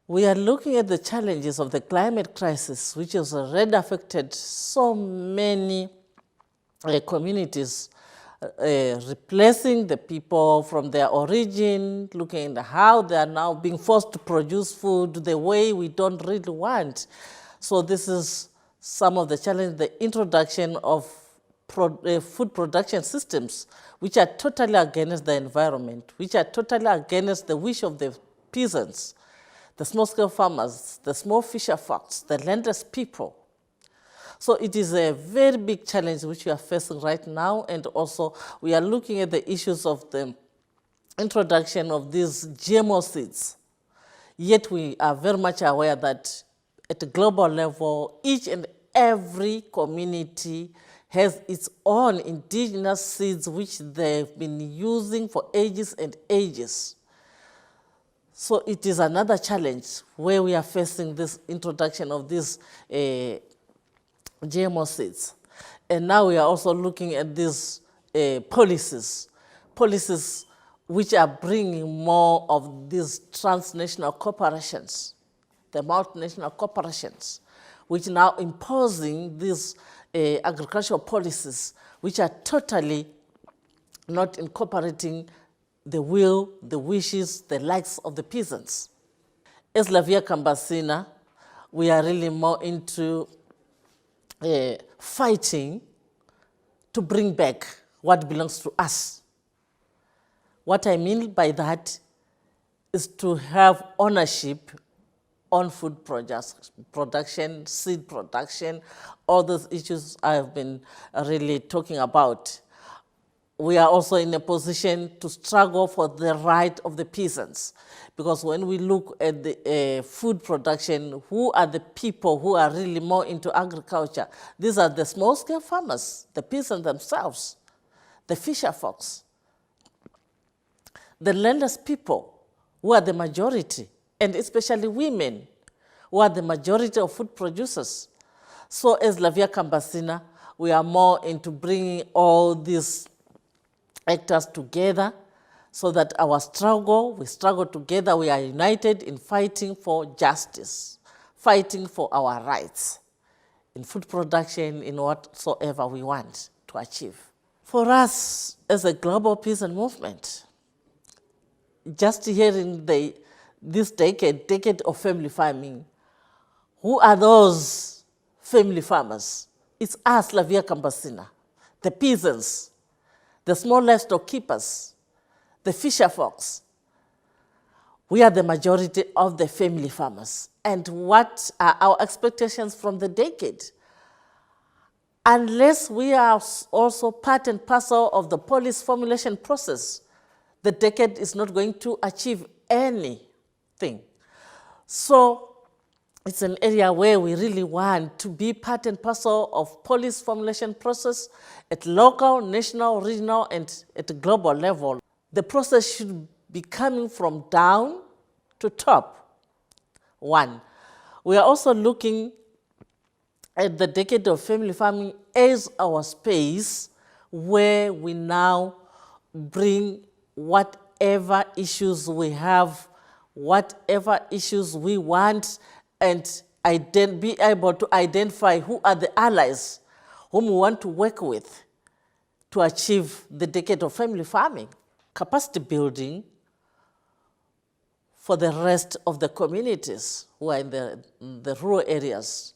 We are looking at the challenges of the climate crisis, which has already affected so many communities, replacing the people from their origin, looking at how they are now being forced to produce food the way we don't really want. So this is some of the challenges, the introduction of food production systems, which are totally against the environment, which are totally against the wish of the peasants, the small-scale farmers, the small fisher folks, the landless people. So it is a very big challenge which we are facing right now, and also we are looking at the issues of the introduction of these GMO seeds. Yet we are very much aware that at a global level, each and every community has its own indigenous seeds which they've been using for ages and ages. So it is another challenge where we are facing this introduction of these GMO seeds. And now we are also looking at these policies which are bringing more of these transnational corporations, the multinational corporations, which are now imposing these agricultural policies which are totally not incorporating the will, the wishes, the likes of the peasants. As La Via Campesina, we are really more into fighting to bring back what belongs to us. What I mean by that is to have ownership on food production, seed production, all those issues I have been really talking about. We are also in a position to struggle for the right of the peasants, because when we look at the food production, who are the people who are really more into agriculture? These are the small-scale farmers, the peasants themselves, the fisher folks, the landless people, who are the majority, and especially women, who are the majority of food producers. So as La Via Campesina, we are more into bringing all these actors together so that we struggle together, we are united in fighting for justice, fighting for our rights in food production, in whatsoever we want to achieve. For us, as a global peasant movement, just hearing this decade of family farming, who are those family farmers? It's us, La Via Campesina, the peasants, the small livestock keepers, the fisher folks. We are the majority of the family farmers. And what are our expectations from the decade? Unless we are also part and parcel of the policy formulation process, the decade is not going to achieve anything. So it's an area where we really want to be part and parcel of policy formulation process at local, national, regional, and at a global level. The process should be coming from down to top. One, we are also looking at the decade of family farming as our space where we now bring whatever issues we have, whatever issues we want, and be able to identify who are the allies whom we want to work with to achieve the decade of family farming. Capacity building for the rest of the communities who are in the rural areas.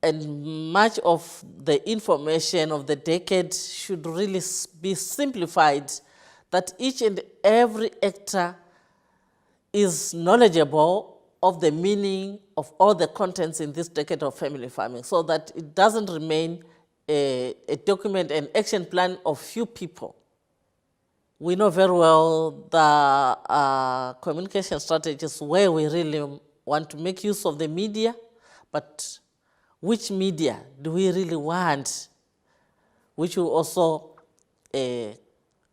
And much of the information of the decade should really be simplified, that each and every actor is knowledgeable of the meaning of all the contents in this decade of family farming, so that it doesn't remain a document, an action plan of few people. We know very well the communication strategies where we really want to make use of the media, but which media do we really want, which will also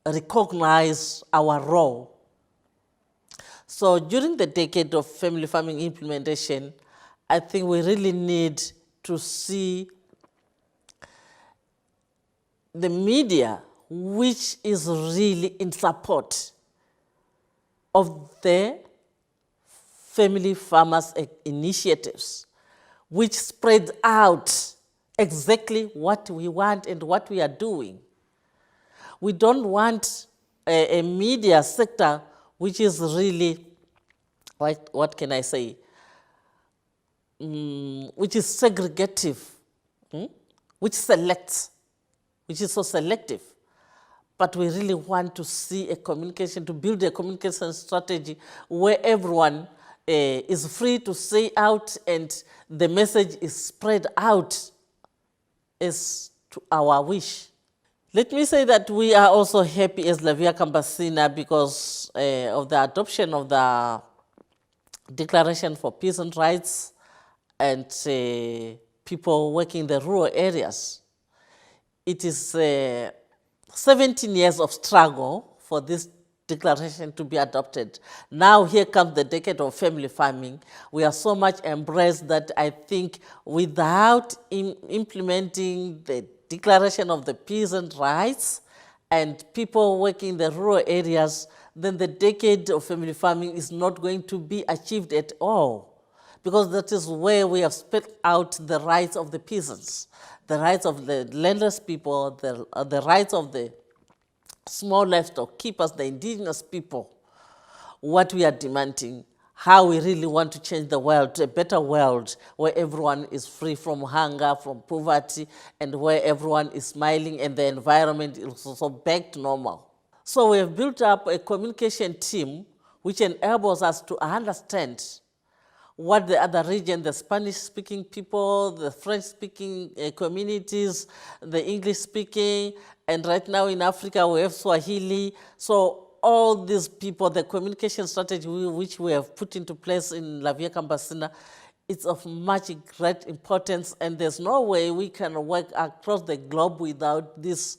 recognize our role? So during the decade of family farming implementation, I think we really need to see the media which is really in support of the family farmers initiatives, which spread out exactly what we want and what we are doing. We don't want a media sector which is really, what can I say, which is segregative, which selects, which is so selective. But we really want to see a communication, to build a communication strategy where everyone is free to say out and the message is spread out as to our wish. Let me say that we are also happy as La Via Campesina because of the adoption of the Declaration for Peasant Rights and people working in the rural areas. It is 17 years of struggle for this declaration to be adopted. Now here comes the decade of family farming. We are so much embraced that I think without implementing the declaration of the peasant rights and people working in the rural areas, then the decade of family farming is not going to be achieved at all, because that is where we have spelled out the rights of the peasants, the rights of the landless people, the rights of the small livestock keepers, the indigenous people, what we are demanding, how we really want to change the world to a better world where everyone is free from hunger, from poverty, and where everyone is smiling and the environment is also back to normal. So we have built up a communication team which enables us to understand what the other region, the Spanish-speaking people, the French-speaking communities, the English-speaking, and right now in Africa we have Swahili. So all these people, the communication strategy which we have put into place in La Via Campesina, it's of much great importance, and there's no way we can work across the globe without these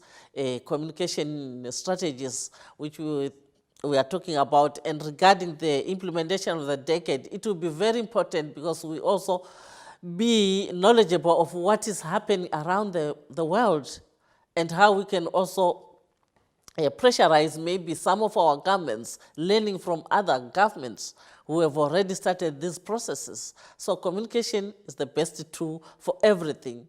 communication strategies which we are talking about. And regarding the implementation of the decade, it will be very important because we also be knowledgeable of what is happening around the world and how we can also pressurize maybe some of our governments, learning from other governments who have already started these processes. So communication is the best tool for everything.